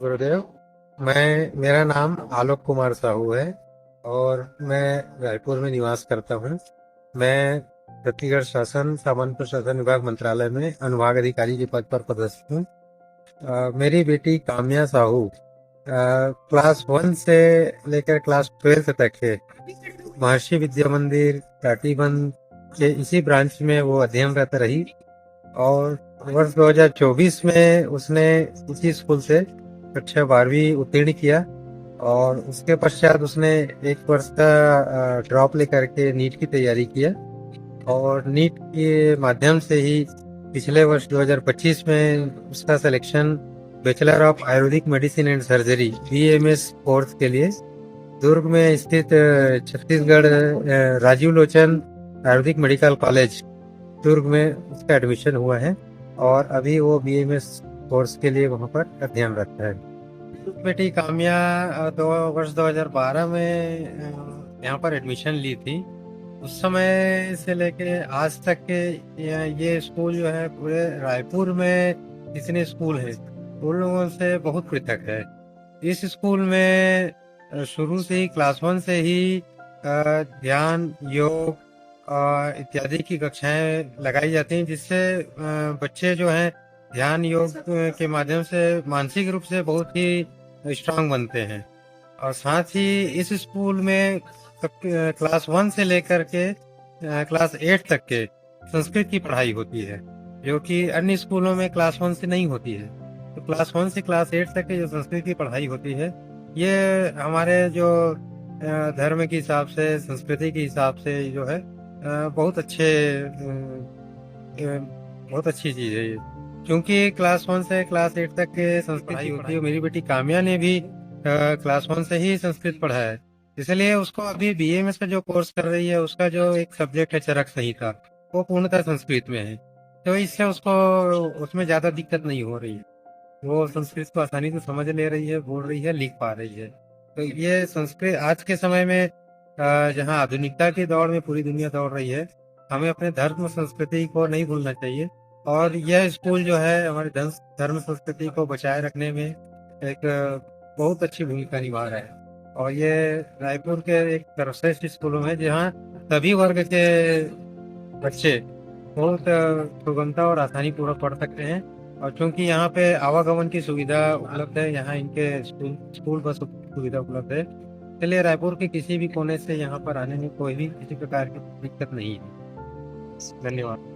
गुरुदेव। मेरा नाम आलोक कुमार साहू है और मैं रायपुर में निवास करता हूँ। मैं छत्तीसगढ़ शासन सामान्य प्रशासन विभाग मंत्रालय में अनुभाग अधिकारी के पद पर पदस्थ हूँ। मेरी बेटी काम्या साहू क्लास 1 से लेकर क्लास 12 तक है महर्षि विद्या मंदिर टाटीबंध के इसी ब्रांच में वो अध्ययनरत रही और वर्ष 2024 में उसने इसी स्कूल से कक्षा 12वीं उत्तीर्ण किया और उसके पश्चात उसने एक वर्ष का ड्रॉप लेकर के नीट की तैयारी किया और नीट के माध्यम से ही पिछले वर्ष 2025 में उसका selection bachelor of Ayurvedic medicine and surgery BAMS course के लिए दुर्ग में स्थित छत्तीसगढ़ राजीव लोचन आयुर्वेदिक मेडिकल कॉलेज दुर्ग में उसका एडमिशन हुआ है और अभी वो BAMS कोर्स के लिए वहाँ पर अध्ययनरत है। बेटी काम्या वर्ष 2012 में यहाँ पर एडमिशन ली थी। उस समय से लेके आज तक के ये स्कूल जो है पूरे रायपुर में जितने स्कूल हैं उन लोगों से बहुत पृथक है। इस स्कूल में शुरू से ही क्लास 1 से ही ध्यान योग इत्यादि की कक्षाएं लगाई जाती हैं, जिससे बच्चे जो हैं ध्यान योग के माध्यम से मानसिक रूप से बहुत ही स्ट्रांग बनते हैं। और साथ ही इस स्कूल में क्लास 1 से लेकर के क्लास 8 तक के संस्कृत की पढ़ाई होती है, जो कि अन्य स्कूलों में क्लास 1 से नहीं होती है। तो क्लास 1 से क्लास 8 तक की जो संस्कृत की पढ़ाई होती है, ये हमारे जो धर्म के हिसाब से, संस्कृति के हिसाब से जो है बहुत अच्छी चीज़ है ये। क्योंकि क्लास 1 से क्लास 8 तक के संस्कृत पढ़ाई होती है। मेरी बेटी काम्या ने भी क्लास 1 से ही संस्कृत पढ़ा है, इसलिए उसको अभी BAMS का जो कोर्स कर रही है, उसका जो एक सब्जेक्ट है चरक संहिता, वो पूर्णतः संस्कृत में है। तो इससे उसको उसमें ज़्यादा दिक्कत नहीं हो रही है। वो संस्कृत को आसानी से समझ ले रही है, बोल रही है, लिख पा रही है। तो ये संस्कृत आज के समय में जहाँ आधुनिकता की दौड़ में पूरी दुनिया दौड़ रही है, हमें अपने धर्म संस्कृति को नहीं भूलना चाहिए। और यह स्कूल जो है हमारे धर्म संस्कृति को बचाए रखने में एक बहुत अच्छी भूमिका निभा रहा है। और ये रायपुर के एक सर्वश्रेष्ठ स्कूलों में जहाँ सभी वर्ग के बच्चे बहुत सुगमता और आसानी पूर्वक पढ़ सकते हैं। और चूंकि यहाँ पे आवागमन की सुविधा उपलब्ध है, यहाँ इनके स्कूल बस सुविधा उपलब्ध है, इसलिए रायपुर के किसी भी कोने से यहाँ पर आने में कोई भी किसी प्रकार की दिक्कत नहीं है। धन्यवाद।